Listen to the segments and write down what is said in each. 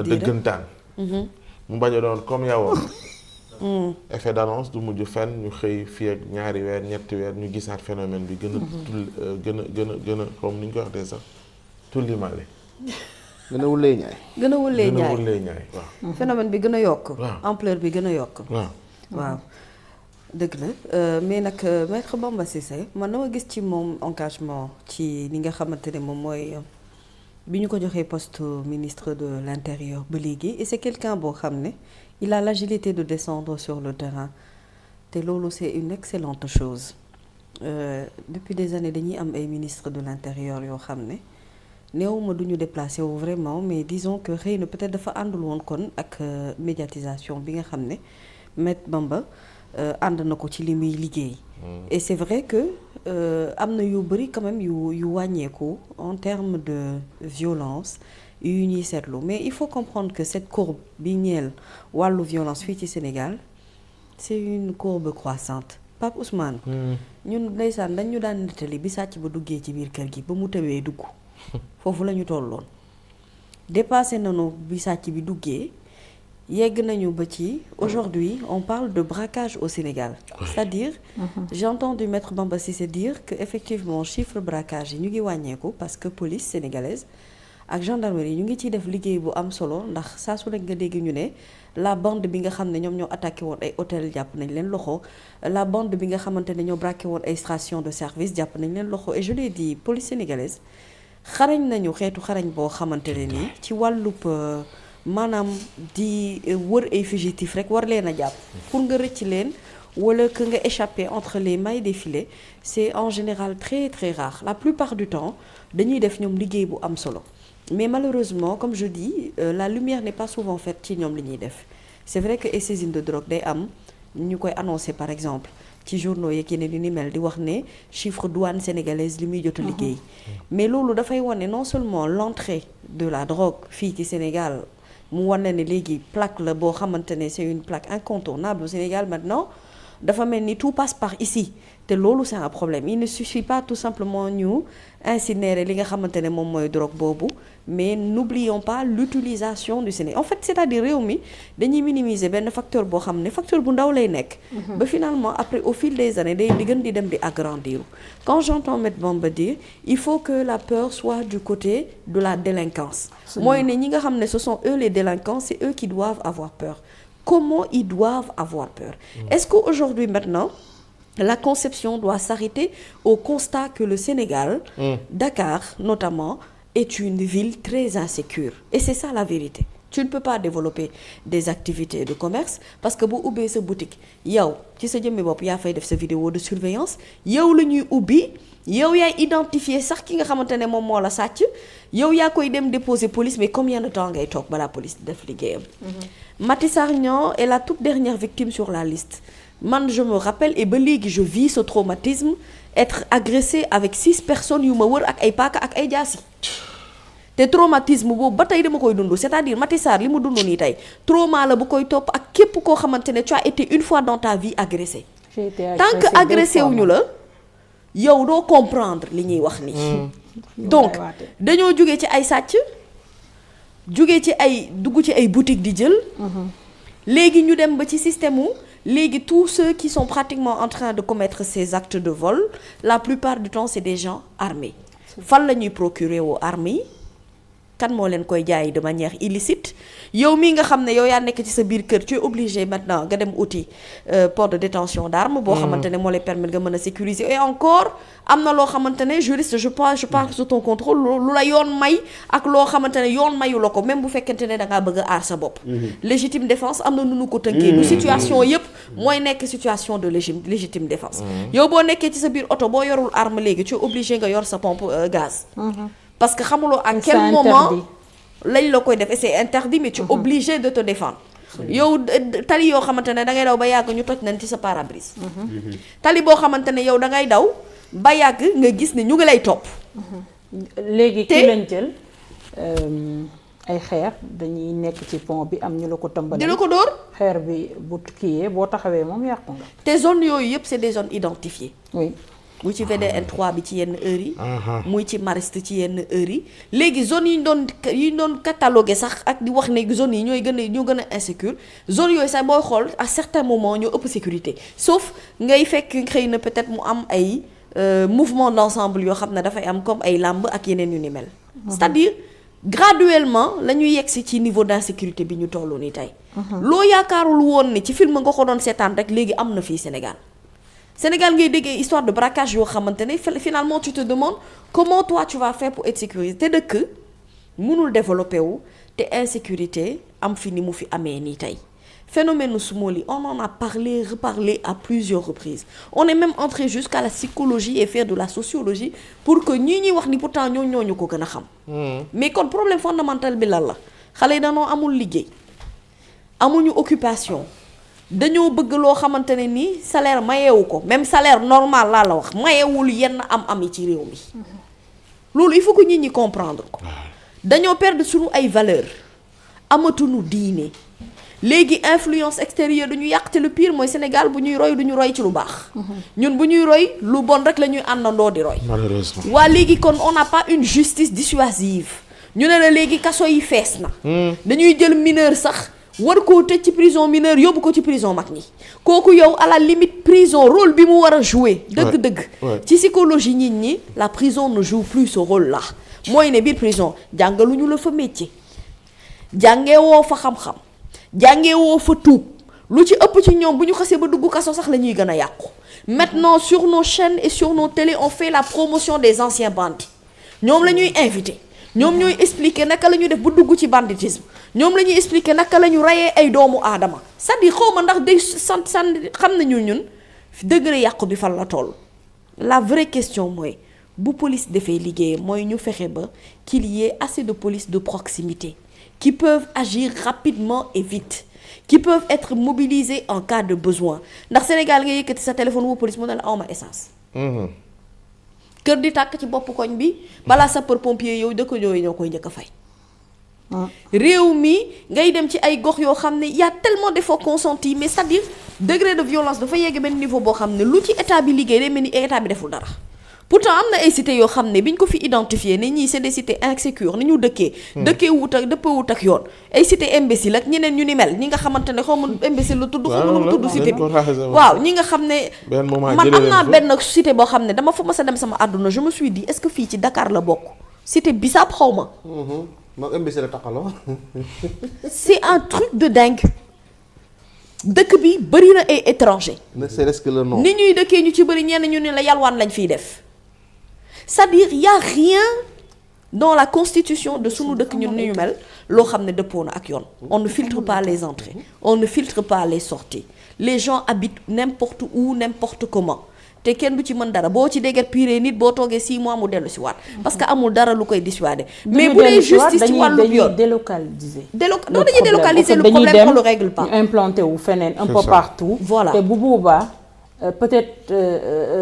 dëggantaan. mu bañ a doon comme yow. effet d'annonce du mujj fenn ñu xëy fii ak ñaari weer ñetti weer ñu gisaat phénomène bi gën a comme ni ñu ko waxee sax tullimaale. gën a wulee ñaay. gën a wulee ñaay waaw. phénomène bi gën a yokk. waaw ampleur bi gën a yokk. waaw. dëgg la mais nag maître Bamba Cissé man dama gis ci moom engagement ci li nga xamante ne moom mooy bi ñu ko joxee poste ministre de l'intérieur ba léegi et c'est quelqu'un boo xam ne il a l'agilité de descendre sur le terrain te loolu c'est une excellente chose depuis des années dañuy am ay ministre de l'intérieur yoo xam ne néewuma du ñu déplacé wu vraiment mais disons que xëy na peut-être dafa àndul woon kon ak médiatisation bi nga xam ne maître Bamba ànd na ko ci li muy liggéey. Et c'est vrai que am na yu bari quand même yu wàññeeku en termes de violence yu ñuy seetlu mais il faut comprendre que cette courbe bi ñeel wàllu violence fii ci Sénégal c'est une courbe croissante Pape Ousmane. ñun ndeysaan dañ ñu daan nettali bi sàcc ba duggee ci biir kër gi ba mu tawee dugg foofu la ñu tolloon dépassé nañu bi sàcc bi duggee. yegg nañu ba ci aujourd'hui on parle de braquage au Sénégal. C'est-à-dire j'ai entendu maître Bamba Cissé dire que effectivement chiffre braquage yi ñu ngi wàññeeku parce que police sénégalaise ak gendarmerie ñu ngi ciy def liggéey bu am solo ndax saa su nekk nga dégg ñu ne la bande bi nga xam ne ñoom ñoo attaqué woon ay hôtel jàpp nañ leen loxo la bande bi nga xamante ne ñoo braqué woon ay station de service jàpp nañ leen loxo et je l'ai dit police sénégalaise xarañ nañu xeetu xarañ boo xamante ne nii ci wàllub maanaam di wër ay fugitifs rek war leen a jàpp pour nga rëcc leen wala que nga échapper entre les mailles des filets c'est en général très très rare la plupart du temps dañuy def ñoom liggéey bu am solo mais malheureusement comme je dis la lumière n'est pas souvent faite ci ñoom li ñuy def c'est vrai que ay saisine de drogue day am ñu koy annoncer par exemple ci journaux yeeg yeneen yu ni mel di wax ne chiffre douane sénégalaise li muy jot a liggéey mais loolu dafay wane non seulement l'entrée de la drogue fii ci Sénégal mu wane ne léegi plaque la boo xamante ne c'est une plaque incontournable au Sénégal maintenant dafa mel ni tout passe par ici te loolu c'est un problème il ne suffit pas tout simplement ñu incinérer li nga xamante ne moom mooy drogue boobu mais n'oublions pas l'utilisation du Sénégal en fait c'est-à-dire réew mi dañuy minimiser benn facteur boo xam ne facteur bu ndaw lay nekk ba finalement après au fil des années day di gën di dem di agrandir quand j'entends maître Bamba dire il faut que la peur soit du côté de la délinquance mooy ne ñi nga xam ne ce sont eux les délinquants c'est eux qui doivent avoir peur comment ils doivent avoir peur est-ce qu'aujourd'hui maintenant la conception doit s'arrêter au constat que le Sénégal Dakar notamment est une ville très insécure et c'est ça la vérité tu ne peux pas développer des activités de commerce parce que bu ubbee sa boutique yow ci sa jëmmi bopp yaa fay def sa vidéo de surveillance yow la ñuy ubbi yow yaay identifier sax ki nga xamante ne moom moo la sàcc yow yaa koy dem déposer police mais combien de temps ngay toog balaa police def liggéeyam Maty Sarr Niang est la toute dernière victime sur la liste man je me rappelle et ba léegi je vis ce traumatisme être agressé avec 6 personnes yu ma wër ak ay paaka ak ay jaasi te traumatisme boobu ba tey dama koy dund c'est-à-dire Maty Sarr li mu dund nii tey trauma la bu koy topp ak képp koo xamante ne tu as été une fois dans ta vie agressé tant que agressé wuñu la yow doo comprendre li ñuy wax nii donc dañoo jóge ci ay sàcc jóge ci ay dugg ci ay boutique di jël léegi ñu dem ba ci système wu léegi tous ceux qui sont pratiquement en train de commettre ces actes de vol la plupart du temps c'est des gens armés fan la ñuy procurer woo armes yi kan moo leen koy jaay de manière illicite yow mii nga xam ne yow yaa nekk ci sa biir kër tu es obligé maintenant nga dem uti port de détention d'armes boo xamante ne moo lay permettre nga mën a sécuriser et encore am na loo xamante ne juriste je parle sous ton contrôle lu la yoon may ak loo xamante ne yoon mayu la ko même bu fekkente ne da ngaa bëgg a aar sa bopp légitime défense am na nu nu ko tënkee du situation yépp mooy nekk situation de légitime défense yow boo nekkee ci sa biir oto boo yorul arme léegi tu es obligé nga yor sa pompe gaz parce que xamuloo à quel moment lañ la koy def et c'est interdit mais tu es obligé de te défendre yow tali yoo xamante ne da ngay daw ba yàgg ñu toj nañ ci sa pare-brise tali boo xamante ne yow da ngay daw ba yàgg nga gis ne ñu ngi lay topp léegi ki lañ jël ay xeer dañuy nekk ci pont bi am ñu la ko tëmbale di la ko dóor xeer bi bu kiiyee boo taxawee moom yàqu nga te zone yooyu yëpp c'est des zones identifiées oui muy ci VDN 3 bi ci yenn heures yi. muy ci Mariste ci yenn heures yi. léegi zone yi ñu doon catalogué sax ak di wax ne zone yi ñoo gën a insécure zone yooyu sax booy xool à certains moments ñoo ëpp sécurité sauf ngay fekk xëy na peut-être mu am ay mouvement d'ensemble yoo xam ne dafay am comme ay làmb ak yeneen yu ni mel. c'est-à-dire graduellement la ñuy yegsi ci niveau d'insécurité bi ñu toll nii tey. loo yaakaarul woon ni ci film nga ko doon seetaan rek léegi am na fii Sénégal ngay déggee histoire de braquage yoo xamante ne finalement tu te demandes comment toi tu vas faire pour être sécurisé te dëkk mënul développer wu te insécurité am fi ni mu fi amee nii tey phénomène Soumoli on en a reparlé à plusieurs reprises on est même entré jusqu'à la psychologie et faire de la sociologie pour que ñuy wax ni pourtant ñooñu ko gën a xam mais kon problème fondamental bi lan la xale yi dañoo amul liggéey amuñu occupation dañoo bëgg loo xamante ne nii salaire mayewu ko même salaire normal laa la wax mayewul yenn am yi ci réew mi loolu il faut que nit ñi comprendre ko dañoo perdre suñu ay valeurs amatuñu diine léegi influence extérieure dañu yàq te le pire mooy Sénégal bu ñuy roy duñu roy ci lu baax ñun bu ñuy roy lu bon rek la ñuy àndandoo di roy malheureusement waa léegi kon on n'a pas une justice dissuasive ñu ne la léegi kaso yi fees na dañuy jël mineur sax war koo tëj ci prison mineure yóbbu ko ci prison mag ñi kooku yow à la limite prison rôle bi mu war a jouer dëgg-dëgg ci psychologie nit ñi la prison ne joue plus ce rôle là mooy ne biir prison jàngaluñu la fa métier jàngee woo fa xam-xam jàngee woo fa tuub lu ci ëpp ci ñoom bu ñu xasee ba dugg kaso sax la ñuy gën a yàqu maintenant sur nos chaînes et sur nos télés on fait la promotion des anciens bandits ñoom la ñuy invité ñoom ñooy expliquer naka la ñuy def bu dugg ci banditisme ñoom la ñuy expliquer naka la ñu rayee ay doomu aadama c'est-à-dire xaw ma ndax day sant xam nañu ñun degré yàqu bi fan la toll. la vraie question mooy bu police defee liggéeyam mooy ñu fexe ba qu'il y ait assez de police de proximité qui peuvent agir rapidement et vite qui peuvent être mobilisés en cas de besoin ndax Sénégal nga yëkkati sa téléphone woo police mu ne la awma essence. kër di tàkk ci bopp koñ bi balaa sapeur pompier yow dëkk yooyu ñoo koy njëkk a fay. réew mi ngay dem ci ay gox yoo xam ne y a tellement d'efforts consentis mais c'est-à-dire degré de violence dafa yegg benn niveau boo xam ne lu ci état bi liggéey day mel ni état bi deful dara. pourtant am na ay cités yoo xam ne biñ ko fi identifié ne ñii c'est des cités insécures ni ñu dëkkee. dëppee wut ak yoon. ay cités imbéciles ak ñeneen ñu ni mel ñi nga xamante ne xaw ma imbécile la tudd. xaw ma nu mu tudd cité bi waaw ñi nga xam ne. man am naa benn cité boo xam ne dama fa mës a dem sama àdduna je me suis dit est-ce que fii ci Dakar la bokk. cité Bissap xaw ma. moom imbécile la taxaloo. c'est un truc de dingue. dëkk bi bëri na ay étrangers. ne serait-ce que le nom. ni ñuy dëkkee ñu ci bëri ñenn ñu ne la yalwaan lañ fiy def. c'est-à-dire y a rien dans la constitution de sunu dëkk ñun ni ñu mel loo xam ne dëppoo na ak yoon. on ne filtre pas les entrées on ne filtre pas les sorties les gens habitent n'importe où n'importe comment te kenn du ci mën dara boo ci déguerpir nit boo toogee 6 mois mu dellu si waat parce que amul dara lu koy dissuader. mais bu dee justice ci wàllu yoon dañuy délocaliser. non dañuy délocaliser le problème on le règle pas. ñu implanté wu feneen un peu partout. voilà te bu boobaa peut-être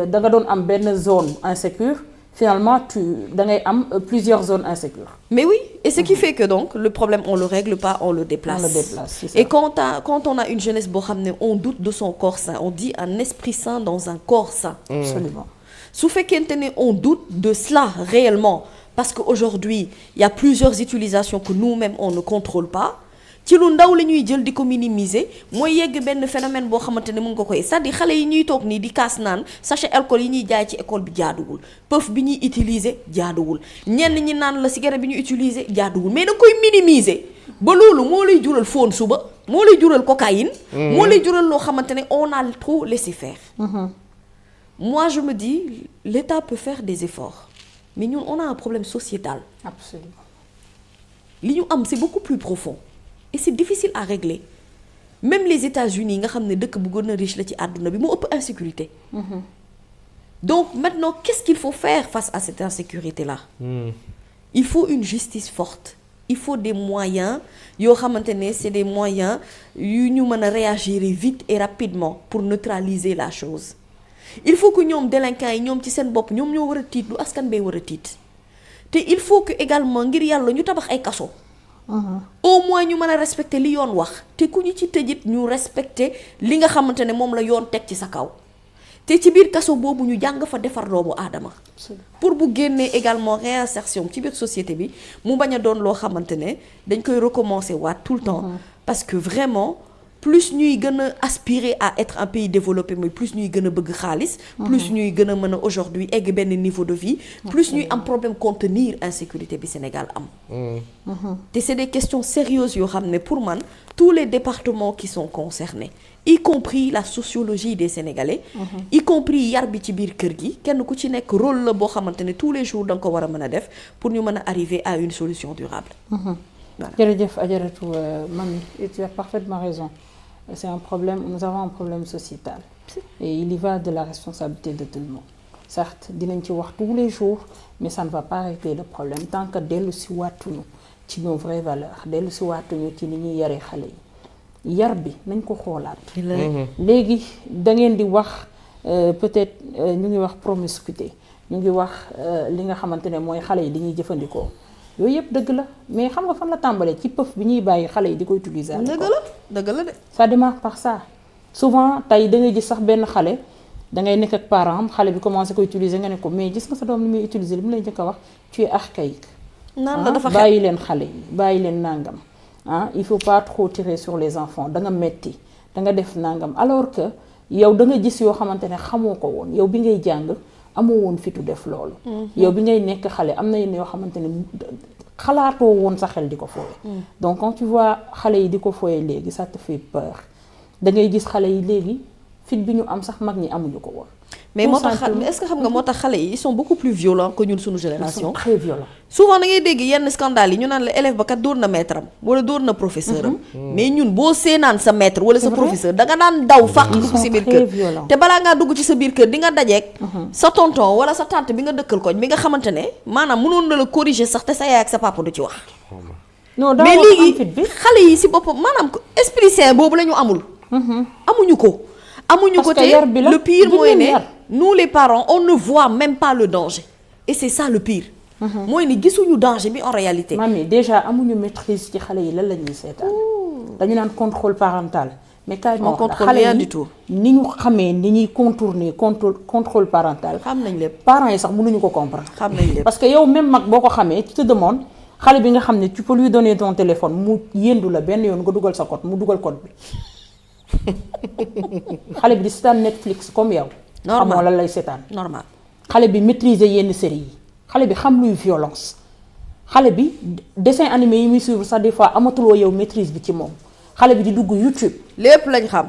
da nga doon am benn zone insécure. Finalement da ngay am plusieurs zones insécures. Mais oui, et ce qui fait que donc le problème on le règle pas, on le déplace. On le déplace, c'est ça. Et quand on a une jeunesse boo xam ne on doute de son corps sain, on dit un esprit sain dans un corps sain. Absolument. Su fekkente ne on doute de cela réellement parce que aujourd'hui il y a plusieurs utilisations que nous-mêmes on ne contrôle pas. ci lu ndaw la ñuy jël di ko minimiser mooy yegg benn phénomène boo xamante ne mën nga koy c'est-à-dire xale yi ñuy toog nii di kaas naan sachet alcool yi ñuy jaay ci école bi jaaduwul puff bi ñuy utiliser jaaduwul ñenn ñi naan la cigarette bi ñuy utiliser jaaduwul mais da koy minimiser ba loolu moo lay jural faune suba moo lay jural cocaïne. moo lay jural loo xamante ne on a trop laissé faire. Moi je me dis l'État peut faire des efforts mais ñun on a un problème sociétal. Absolument. li ñu am c'est beaucoup plus profond. Et c'est difficile à régler même les États-Unis nga xam ne dëkk bu gën a riche la ci àdduna bi moo ëpp insécurité. Donc maintenant qu'est-ce qu'il faut faire face à cette insécurité-là? Il faut une justice forte. Il faut des moyens yoo xamante ne c'est des moyens yu ñu mën a réagir vite et rapidement pour neutraliser la chose. Il faut que ñoom délinquants yi ñoom ci seen bopp ñoom ñoo war a tiit lu askan bay war a tiit te il faut que également ngir yàlla ñu tabax ay kaso. Au moins ñu mën a respecter li yoon wax te ku ñu ci tëjit ñu respecter li nga xamante ne moom la yoon teg ci sa kaw te ci biir kaso boobu ñu jàng fa defar doomu aadama pour bu génnee également réinsertion ci biir société bi mu bañ a doon loo xamante ne dañ koy recommencer waat tout le temps parce que vraiment plus ñuy gën a aspirer à être un pays développé mais plus ñuy gën a bëgg xaalis plus ñuy gën a mën a aujourd'hui egg benn niveau de vie plus ñuy am problème contenir insécurité bi Sénégal am te c'est des questions sérieuses yoo xam ne pour man tous les départements qui sont concernés y compris la sociologie des Sénégalais y compris yar bi ci biir kër gi kenn ku ci nekk rôle la boo xamante ne tous les jours da nga ko war a mën a def pour ñu mën a arriver à une solution durable voilà. Jërëjëf Adjaratou Mamy, tu as parfaitement raison. C'est un problème, nous avons un problème sociétal et il y va de la responsabilité de tout le monde. Certes dinañ ci wax tous les jours mais ça ne va pas régler le problème tant que dellu si waatuñu ci nos vraies valeurs dellu si waatuñu ci ni ñuy yaree xale yi yar bi nañ ko xoolaat léegi da ngeen di wax peut-être ñu ngi wax promiscuité ñu ngi wax li nga xamante ne mooy xale yi li ñuy jëfandikoo yooyu yëpp dëgg la mais xam nga fan la tàmbalee ci pëf bi ñuy bàyyi xale yi di ko utiliser dëgg la de ça démarre par ça souvent tey da ngay gis sax benn xale da ngay nekk ak parent am xale bi commencé ko utiliser nga ne ko mais gis nga sa doom li muy utiliser li mu lay njëkk a wax tu es archaïque naan la dafa bàyyi leen xale yi bàyyi leen nangam il faut pas trop tirer sur les enfants da nga metti da nga def nangam alors que yow da nga gis yoo xamante ne xamoo ko woon yow bi ngay jàng amoo woon fitu def loolu yow bi ngay nekk xale am na yenn yoo xamante ne xalaatoo woon sa xel di ko fooye donc quand tu vois xale yi di ko fooye léegi ça te fait peur da ngay gis xale yi léegi fit bi ñu am sax mag ñi amuñu ko woon mais moo tax est-ce que xam nga moo tax xale yi ils sont beaucoup plus violents que ñun suñu génération. ils sont très violents. souvent da ngay dégg yenn scandale yi ñu naan la élève ba kat dóor na maître am wala dóor na professeur am. mais ñun boo seenaan sa maître wala sa professeur da nga daan daw fàq dugg si biir kër. te balaa ngaa dugg ci sa biir kër di nga dajeek sa tonton wala sa tante bi nga dëkkal koñ bi nga xamante ne maanaam mënoon na la corriger sax te sa yaay ak sa papa du ci wax. non mais léegi xale yi si boppam maanaam esprit sain boobu la ñu amul. amuñu ko. amuñu ko te le pire mooy ne nous les parents on ne voit même pas le danger et c'est ça le pire. mooy ni gisuñu danger bi en réalité. Mamy déjà amuñu maîtrise ci xale yi lan la ñuy seetaan. dañu naan contrôle parental. mais carrément xale yi ni ñu xamee ni ñuy contourner contrôle parental. xam nañ lépp parents yi sax mënuñu ko comprendre. xam nañ lépp parce que yow même mag boo ko xamee tu te demandes xale bi nga xam ne tu peux lui donner ton téléphone mu yëndu la benn yoon nga dugal sa code mu dugal code bi. xale bi di seetaan Netflix comme yow. normal xamoo lan lay seetaan. normal xale bi maîtriser yenn série yi. xale bi xam luy violence. xale bi dessin animé yi muy suivre sax des fois amatuloo yow maîtrise bi ci moom. xale bi di dugg YouTube. lépp lañ xam.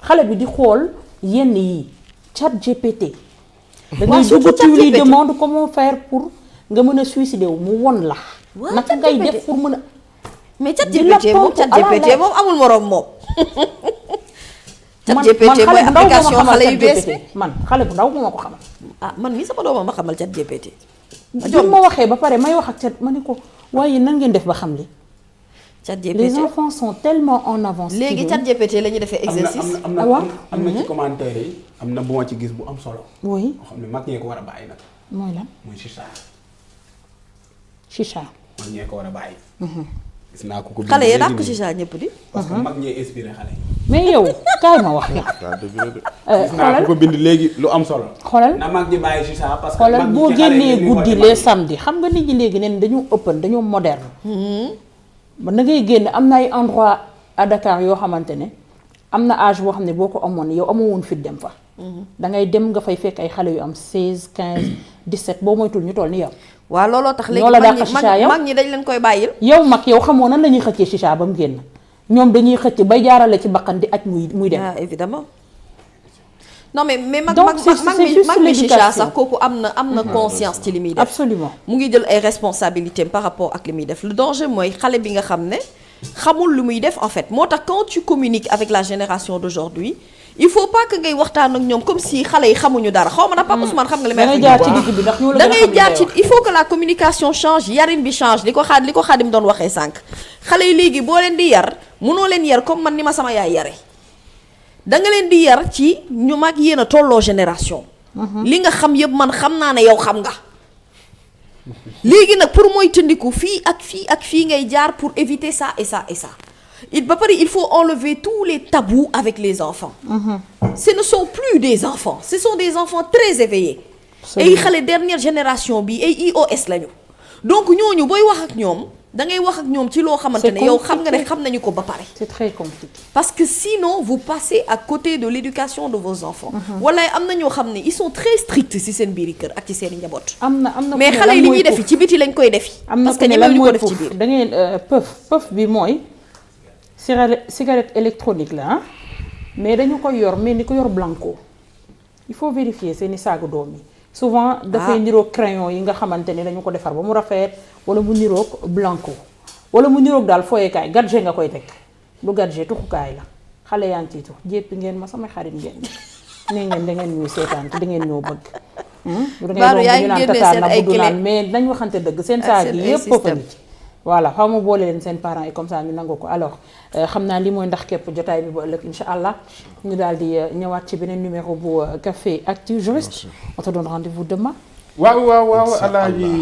xale bi di xool yenn yi chat GPT. da ngay dugg tu lui demande comment faire pour nga mën a suicider wu mu won la. naka ngay def pour mën a. mais chat GPT moom amul moroom moom. chat GPT mooy application xale yu bees man xale bu ndaw moo ko xamal. ah man mii sama doomam ma xamal chat GPT. bi ma waxee ba pare may wax ak chat ma ne ko waaye nan ngeen def ba xam li. chat GPT les enfants sont tellement en avance. léegi chat GPT la ñuy defee exercice. am na ci commentaire yi am na bu ma ci gis bu am solo. oui moo xam ne mag ñee ko war a bàyyi nag. mooy lan mooy chicha. chicha. mag ñee ko war a bàyyi. gis naa ko xale yi dàq chicha ñëpp di. parce que mag ñee inspiré xale yi. mais yow kaay ma wax la. gis naa ko bind léegi lu am solo. xoolal na mag ñi bàyyi chicha parce que. xoolal boo génnee guddi les samedi xam nga nit ñi léegi neen dañoo open dañoo moderne. ba da ngay génn am na ay endroit à Dakar yoo xamante ne am na âge boo xam ne boo ko amoon yow amoo woon fit dem fa. da ngay dem nga fay fekk ay xale yu am 16 15 17 boo moytul ñu toll ni yow. waaw looloo tax léegi mag ñi dañ leen koy bàyyil. yow mag yow xamoo nan la ñuy xëccee chicha ba mu génn ñoom dañuy xëcc bay jaarale ci bakkan di aj muy dem. ah évidemment non mais mag mi chicha sax kooku am na conscience ci li muy def. absolument mu ngi jël ay responsabilités par rapport ak li muy def le danger mooy xale bi nga xam ne xamul lu muy def en fait moo tax quand tu communiques avec la génération d'aujourd'hui il faut pas que ngay waxtaan ak ñoom comme si xale yi xamuñu dara xaw ma nag Papa Ousmane xam nga li may wax. da ngay jaar ci digg bi ndax ñoo la da ngay jaar ci il faut que la communication change yarin bi change li ko Xaadim doon waxee sànq xale yi léegi boo leen di yar mënoo leen yar comme man ni ma sama yaay yare da nga leen di yar ci ñu mag yéen a tolloo génération. li nga xam yëpp man xam naa ne yow xam nga. léegi nag pour mooy tëndiku fii ak fii ngay jaar pour éviter ça et ça et ça il faut enlever tous les tabous avec les enfants. Ce ne sont plus des enfants, ce sont des enfants très éveillés. Et xale dernière génération bi ay iOS lañu. Donc ñooñu booy wax ak ñoom da ngay wax ak ñoom ci loo xamante ne yow xam nga ne xam nañu ko ba pare. C'est très compliqué. Parce que sinon vous passez à côté de l'éducation de vos enfants. Walaay am na ñoo xam ne ils sont très stricts ci seen biiri kër ak ci seen i njaboot. am na mais xale yi li ñuy defi ci biti lañ koy defi. parce que ñemewuñu ko def ci biir. da ngeen pëf bi mooy cigarette électronique la mais dañu ko yor mais ni ko yor blanco. Il faut vérifier seeni saagu doom yi. Souvent dafay niroog crayon yi nga xamante ne dañu ko defar ba mu rafet wala mu niroog blanco wala mu niroog daal fooyekaay gadget nga koy teg du gadget tuxukaay la xale yaa ngi ciy tux jéppi ngeen ma samay xarit ngeen nee ngeen da ngeen ñuy seetaan te da ngeen ñoo bëgg. Baaru yaa ngi génne seen ay clé mais nañ waxante dëgg seen saag yi yëpp foofu nit voilà xaw ma boole leen seen parents yi comme ça ñu nangu ko alors xam naa li mooy ndax képp jotaay bi ba ëllëg incha allah ñu daal di ñëwaat ci beneen numéro bu Café Actu Juriste on te donne rendez-vous demain. waaw Alaaji